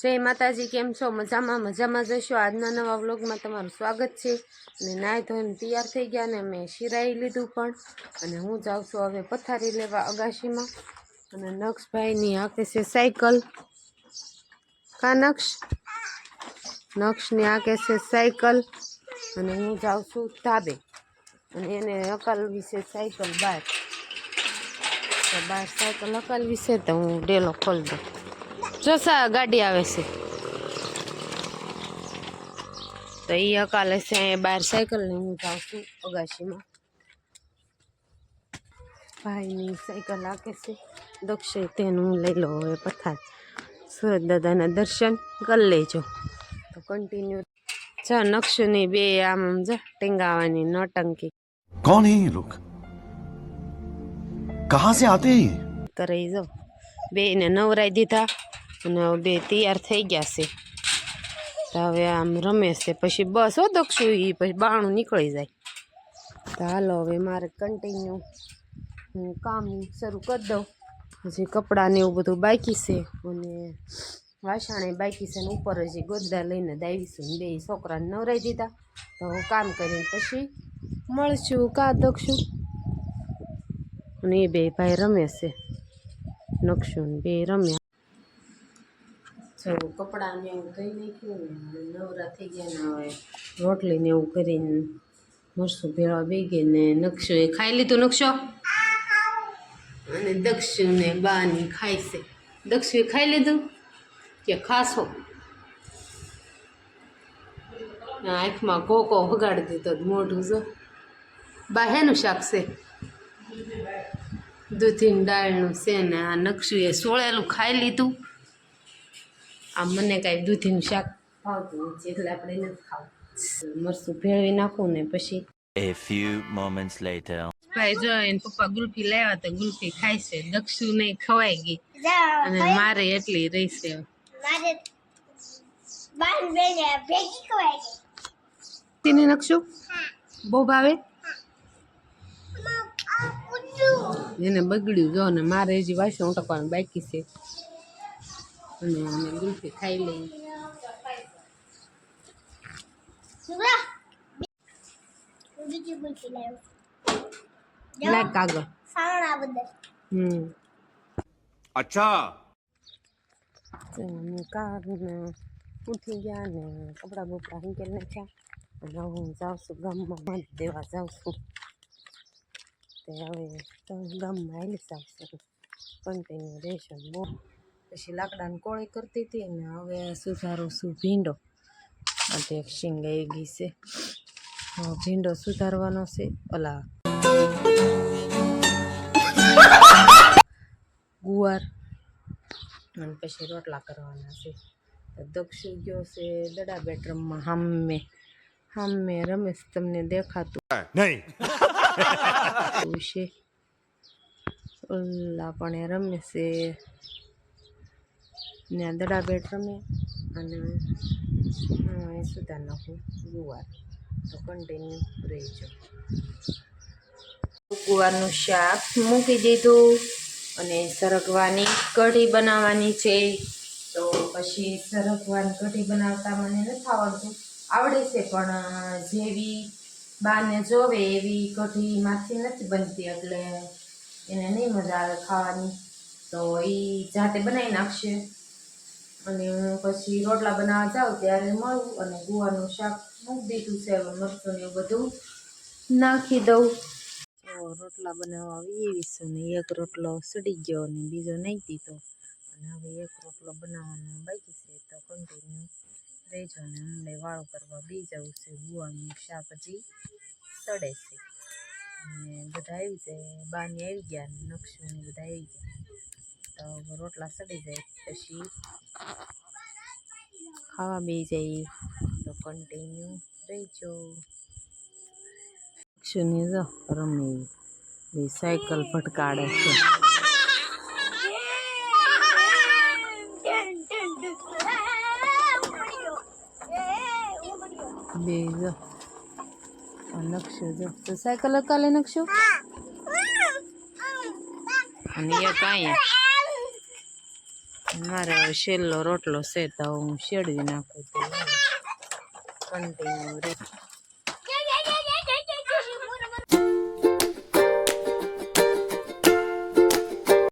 જય માતાજી, કેમ છો? મજામાં જશો। આજના નવા વ્લોગમાં તમારું સ્વાગત છે। અને નાહી ધોઈને તૈયાર થઈ ગયા ને મેં શિરાઈ લીધું પણ, અને હું જાઉં છું હવે પથારી લેવા અગાશીમાં। અને નક્ષભાઈની આંકે છે સાયકલ। કા નક્ષની આંકે છે સાયકલ, અને હું જાઉં છું ધાબે, અને એને હકાલવી છે સાયકલ બહાર સાયકલ હકાલવી છે તો હું ડેલો ખોલી દઉં। જોસા ગાડી આવે છે તો એ હકાલે છે અહીંયા બહાર સાયકલ ને હું જાઉં છું અગાશીમાં। ભાઈની સાયકલ હાકે છે દક્ષે, તેનું હું લઈ લઉં હવે પથાર। સુરત દાદાના દર્શન કરી લેજો તો કન્ટિન્યુ। જા નક્ષુની બે આમ જા ટીંગાવાની નોટંકી। कौन है ये लोग? कहां से आते हैं ये? કરે જો બે ને નવરાઈ દીધા અને હવે બે તૈયાર થઈ ગયા છે તો હવે આમ રમે છે। પછી બસ હો દક્ષુ એ પછી બાણું નીકળી જાય તો હાલો હવે મારે કન્ટિન્યુ હું કામ શરૂ કરી દઉં। હજી કપડાં ને એવું બધું બાકી છે અને વાસણે બાકી છે ને ઉપર હજી ગોદડા લઈને જ આવીશું। બે છોકરાને નવરાઈ દીધા તો હું કામ કરીને પછી મળશું કા દક્ષુ। અને એ બે ભાઈ રમે છે, નક્ષુ ને બે રમ્યા। જો કપડાં ને એવું ધોઈ નાખ્યું ને નવરા થઈ ગયા ને હવે રોટલી ને એવું કરીને મરસું ભેળવા બે ગઈ ને નક્ષુ એ ખાઈ લીધું। નક્ષો અને દક્ષુ ને બાની ખાય છે। દક્ષુ એ ખાઈ લીધું કે ખાશો? આંખમાં કોકો વગાડી દીધો મોઢું જો। બા હેનું શાક છે? દૂધીની દાળનું છે ને આ નક્ષુએ સોળેલું ખાઈ લીધું। આ મને કાંઈ દૂધીનું શાક ભાવતું નથી એટલે આપણે નથી ખાવું। મરચું ભેળવી નાખું ને પછી A few moments later. ભાઈ જો એને પપ્પા ગુલ્ફી લાવ્યા તો ગુલ્ફી ખાય છે। દક્ષુ નહીં ખવાઈ ગઈ અને મારે એટલી રહી છે। તેને નક્ષુ બહુ ભાવે એને બગડ્યું જો ને મારે હજી વાસણ ઉટકવાનું બાકી છે અને અમે ગુલ્ફી ખાઈ લઈએ। લાગ કાગળ अच्छा અમે કાર ને ઉઠી ગયા ને કપડાં બપડા હંકેલ નાખ્યા અને હું જાઉં છું ગામમાં મત દેવા જાઉં છું। તે હવે તો ગામમાં આવેલી આવશે કન્ટિન્યુ રહેશે બહુ। પછી લાકડાની કોળી કરતી હતી ને હવે સુધારું છું ભીંડો। આજે એક શીંગ આવી ગઈ છે, ભીંડો સુધારવાનો છે। ઓલા ગુવાર અને પછી રોટલા કરવાના છે। દક્ષુ ગયો છે દડા બેડરૂમમાં હામે રમેશ તમને દેખાતું नहीं છે। ઓલા પણ એ રમે છે ને દડા બેટ રમે અને એ સુધાર નાખું ગુવાર તો કન્ટિન્યુ રહેજો। ગુવારનું શાક મૂકી દીધું અને સરગવાની કઢી બનાવવાની છે। તો પછી સરગવાની કઢી બનાવતા મને નથી આવડતું, આવડે છે પણ જેવી બાને જોવે એવી કઢીમાંથી નથી બનતી એટલે એને નહીં મજા આવે ખાવાની, તો એ જાતે બનાવી નાખશે અને હું પછી રોટલા બનાવવા જાઉં ત્યારે મળું। અને ગુવારનું શાક મૂકી દીધું છે, મરચું ને એવું બધું નાખી દઉં। તો રોટલા બનાવવા આવી એવી છે ને એક રોટલો સડી ગયો અને બીજો નાખી દીધો અને હવે એક રોટલો બનાવવાનો બાકી છે તો કન્ટિન્યુ રહેજો। ને હમણાં વાળું કરવા બી જવું છે, ગુવાનું શાક હજી સડે છે અને બધા આવી જાય, બાની આવી ગયા ને નક્ષુને બધા આવી ગયા તો રોટલા સડી જાય પછી ખાવા બે જાય તો કન્ટિન્યુ રહેજો। નક્ષુની જો રમે બે સાયકલ ભટકાડે છે। બે જો નક્ષુ જો તો સાયકલ હકાલે નક્ષુ અને એક અહીંયા મારે હવે છેલ્લો રોટલો છે તો હું શેડવી નાખું તો કન્ટિન્યુ રહે.